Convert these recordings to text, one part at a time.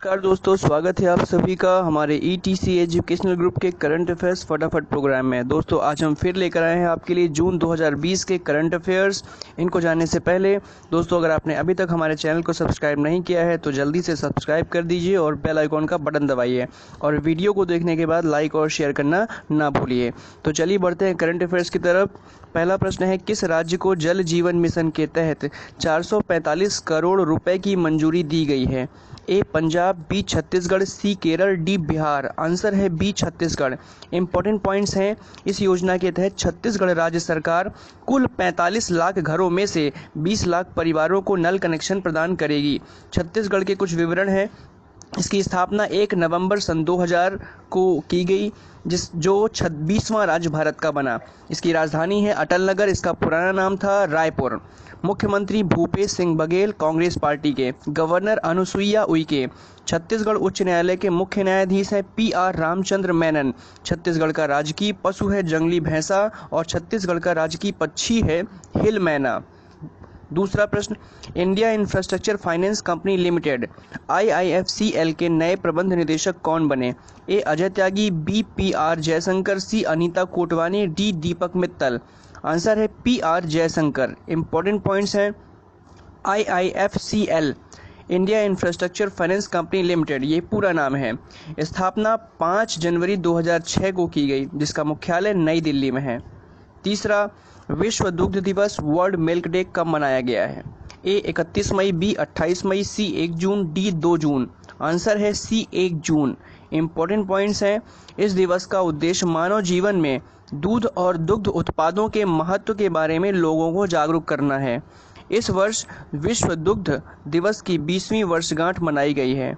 नमस्कार दोस्तों, स्वागत है आप सभी का हमारे ETC एजुकेशनल ग्रुप के करंट अफेयर्स फटाफट प्रोग्राम में। दोस्तों आज हम फिर लेकर आए हैं आपके लिए जून 2020 के करंट अफेयर्स। इनको जानने से पहले दोस्तों, अगर आपने अभी तक हमारे चैनल को सब्सक्राइब नहीं किया है तो जल्दी से सब्सक्राइब कर दीजिए और बेल आइकॉन का बटन दबाइए और वीडियो को देखने के बाद लाइक और शेयर करना ना भूलिए। तो चलिए बढ़ते हैं करंट अफेयर्स की तरफ। पहला प्रश्न है, किस राज्य को जल जीवन मिशन के तहत 445 करोड़ रुपए की मंजूरी दी गई है? ए पंजाब, बी छत्तीसगढ़, सी केरल, डी बिहार। आंसर है बी छत्तीसगढ़। इंपॉर्टेंट पॉइंट्स हैं, इस योजना के तहत छत्तीसगढ़ राज्य सरकार कुल 45 लाख घरों में से 20 लाख परिवारों को नल कनेक्शन प्रदान करेगी। छत्तीसगढ़ के कुछ विवरण हैं। इसकी स्थापना 1 नवंबर सन 2000 को की गई, जो 26वां राज्य भारत का बना। इसकी राजधानी है अटल नगर। इसका पुराना नाम था रायपुर। मुख्यमंत्री भूपेश सिंह बघेल कांग्रेस पार्टी के। गवर्नर अनुसुईया उइके। छत्तीसगढ़ उच्च न्यायालय के मुख्य न्यायाधीश हैं PR रामचंद्र मेनन। छत्तीसगढ़ का राजकीय पशु है जंगली भैंसा और छत्तीसगढ़ का राजकीय पक्षी है हिल मैना। दूसरा प्रश्न, India infrastructure finance company limited IIFCL के नए प्रबंध निदेशक कौन बने? ए अजय त्यागी, बी PR जयशंकर, सी अनीता कोटवानी, डी दीपक मित्तल। आंसर है PR जयशंकर। इंपॉर्टेंट पॉइंट्स हैं, IIFCL India infrastructure finance company limited, ये पूरा नाम है। स्थापना 5 जनवरी 2006 को की गई, जिसका मुख्यालय नई दिल्ली में है। तीसरा, विश्व दुग्ध दिवस वर्ल्ड मिल्क डे कब मनाया गया है? ए 31 मई, बी 28 मई, सी 1 जून, डी 2 जून। आंसर है सी 1 जून। इंपॉर्टेंट पॉइंट्स हैं, इस दिवस का उद्देश्य मानव जीवन में दूध और दुग्ध उत्पादों के महत्व के बारे में लोगों को जागरूक करना है। इस वर्ष विश्व दुग्ध दिवस की 20वीं वर्षगांठ मनाई गई है।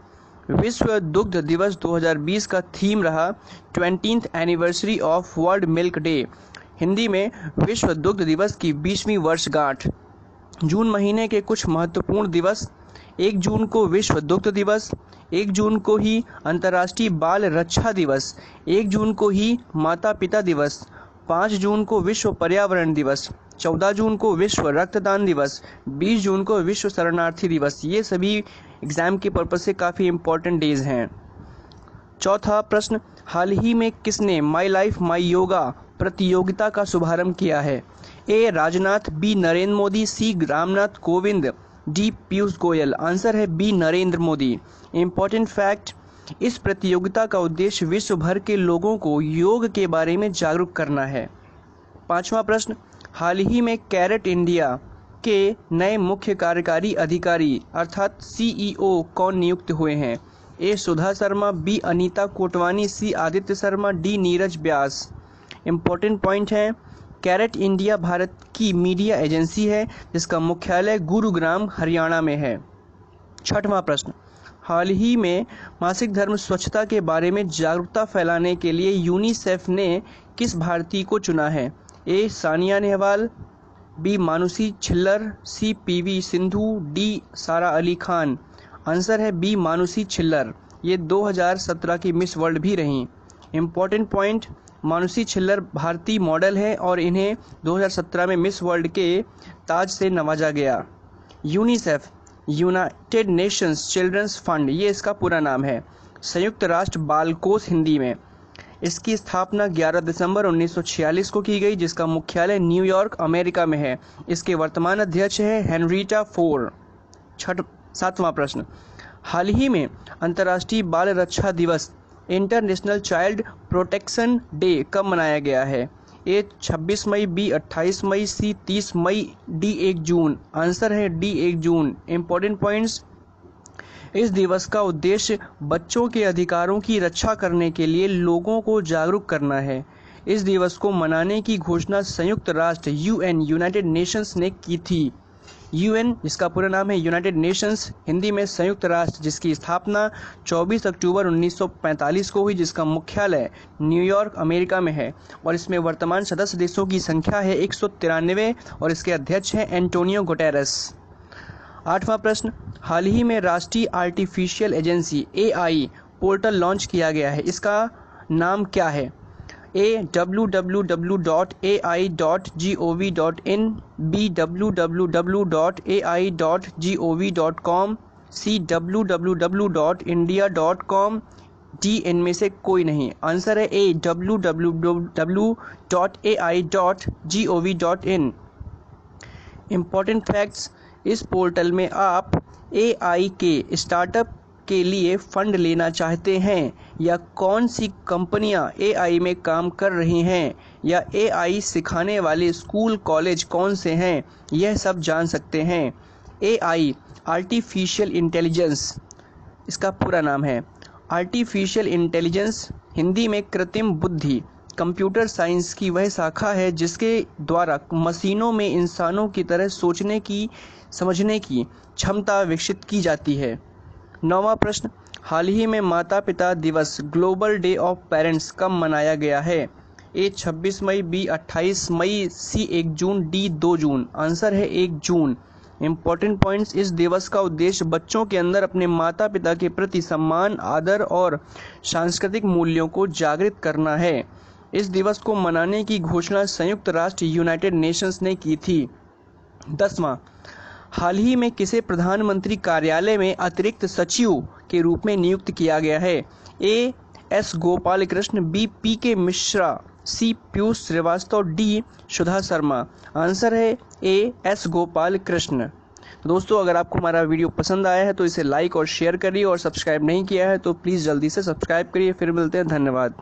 विश्व दुग्ध दिवस 2020 का थीम रहा 20th anniversary of world milk day. Hindi में विश्व दुग्ध दिवस की 20वीं वर्षगांठ। जून महीने के कुछ महत्वपूर्ण दिवस: 1 जून को विश्व दुग्ध दिवस, 1 जून को ही अंतर्राष्ट्रीय बाल रक्षा दिवस, 1 जून को ही माता पिता दिवस, 5 जून को विश्व पर्यावरण दिवस, 14 जून को विश्व रक्तदान दिवस, 20 जून को विश्व शरणार्थी दिवस। ये सभी एग्जाम के पर्पज से काफ़ी इंपॉर्टेंट डेज हैं। चौथा प्रश्न, हाल ही में किसने माई लाइफ माई योगा प्रतियोगिता का शुभारंभ किया है? A Rajnath, B Narendra Modi, C Ramnath Kovind, D Piyush Goyal. Answer है B Narendra Modi. Important fact, इस प्रतियोगिता का उद्देश्य विश्व भर के लोगों को योग के बारे में जागरूक करना है। पांचवा प्रश्न, हाल ही में कैरेट इंडिया के नए मुख्य कार्यकारी अधिकारी अर्थात CEO कौन नियुक्त हुए हैं? ए सुधा शर्मा, बी अनीता कोटवानी, सी आदित्य शर्मा, डी नीरज व्यास। इंपॉर्टेंट पॉइंट है, कैरेट इंडिया भारत की मीडिया एजेंसी है जिसका मुख्यालय गुरुग्राम हरियाणा में है। छठवां प्रश्न, हाल ही में मासिक धर्म स्वच्छता के बारे में जागरूकता फैलाने के लिए यूनिसेफ ने किस भारतीय को चुना है? ए सानिया नेहवाल, बी मानुषी छिल्लर, सी PV सिंधु, डी सारा अली खान। आंसर है बी मानुषी छिल्लर। ये 2017 की मिस वर्ल्ड भी रहीं। इंपॉर्टेंट पॉइंट, मानुषी छिल्लर भारतीय मॉडल है और इन्हें 2017 में मिस वर्ल्ड के ताज से नवाजा गया। UNICEF United Nations children's fund, ये इसका पूरा नाम है। संयुक्त राष्ट्र बाल कोष हिंदी में। इसकी स्थापना 11 दिसंबर 1946 को की गई, जिसका मुख्यालय न्यूयॉर्क अमेरिका में है। इसके वर्तमान अध्यक्ष है हेनरीटा फोर। सातवां प्रश्न, हाल ही में अंतर्राष्ट्रीय बाल रक्षा दिवस इंटरनेशनल चाइल्ड प्रोटेक्शन डे कब मनाया गया है? ए 26 मई, बी 28 मई, सी 30 मई, डी 1 जून। आंसर है डी 1 जून। इंपॉर्टेंट पॉइंट्स, इस दिवस का उद्देश्य बच्चों के अधिकारों की रक्षा करने के लिए लोगों को जागरूक करना है। इस दिवस को मनाने की घोषणा संयुक्त राष्ट्र UN यूनाइटेड नेशंस ने की थी। UN, जिसका पूरा नाम है यूनाइटेड नेशंस, हिंदी में संयुक्त राष्ट्र, जिसकी स्थापना 24 अक्टूबर 1945 को हुई, जिसका मुख्यालय न्यूयॉर्क अमेरिका में है और इसमें वर्तमान सदस्य देशों की संख्या है 193 और इसके अध्यक्ष हैं एंटोनियो गुटेरेस। आठवां प्रश्न, हाल ही में राष्ट्रीय artificial agency AI portal launch किया गया है, इसका नाम क्या है? ए www.ai.gov.in, बी www.ai.gov.com, सी www.india.com, डी इनमें से कोई नहीं। आंसर है ए www.ai.gov.in। इम्पॉर्टेंट फैक्ट्स, इस पोर्टल में आप एआई के स्टार्टअप के लिए फंड लेना चाहते हैं या कौन सी कंपनियां एआई में काम कर रही हैं या एआई सिखाने वाले स्कूल कॉलेज कौन से हैं, यह सब जान सकते हैं। एआई आर्टिफिशियल इंटेलिजेंस इसका पूरा नाम है। आर्टिफिशियल इंटेलिजेंस हिंदी में कृत्रिम बुद्धि कंप्यूटर साइंस की वह शाखा है जिसके द्वारा मशीनों में इंसानों की तरह सोचने की, समझने की क्षमता विकसित की जाती है। 9वां प्रश्न, हाल ही में माता पिता दिवस ग्लोबल डे ऑफ पेरेंट्स कब मनाया गया है? ए 26 मई, बी 28 मई, सी 1 जून, डी 2 जून। आंसर है 1 जून। इम्पॉर्टेंट पॉइंट्स, इस दिवस का उद्देश्य बच्चों के अंदर अपने माता पिता के प्रति सम्मान, आदर और सांस्कृतिक मूल्यों को जागृत करना है। इस दिवस को मनाने की घोषणा संयुक्त राष्ट्र यूनाइटेड नेशंस ने की थी। 10वां, हाल ही में किसे प्रधानमंत्री कार्यालय में अतिरिक्त सचिव के रूप में नियुक्त किया गया है? A S Gopal Krishna, B P K Mishra, C Piyush Srivastava, D Sudha Sharma. Answer है ए एस गोपाल कृष्ण। तो दोस्तों, अगर आपको हमारा वीडियो पसंद आया है तो इसे लाइक और शेयर करिए और सब्सक्राइब नहीं किया है तो प्लीज़ जल्दी से सब्सक्राइब करिए। फिर मिलते हैं, धन्यवाद।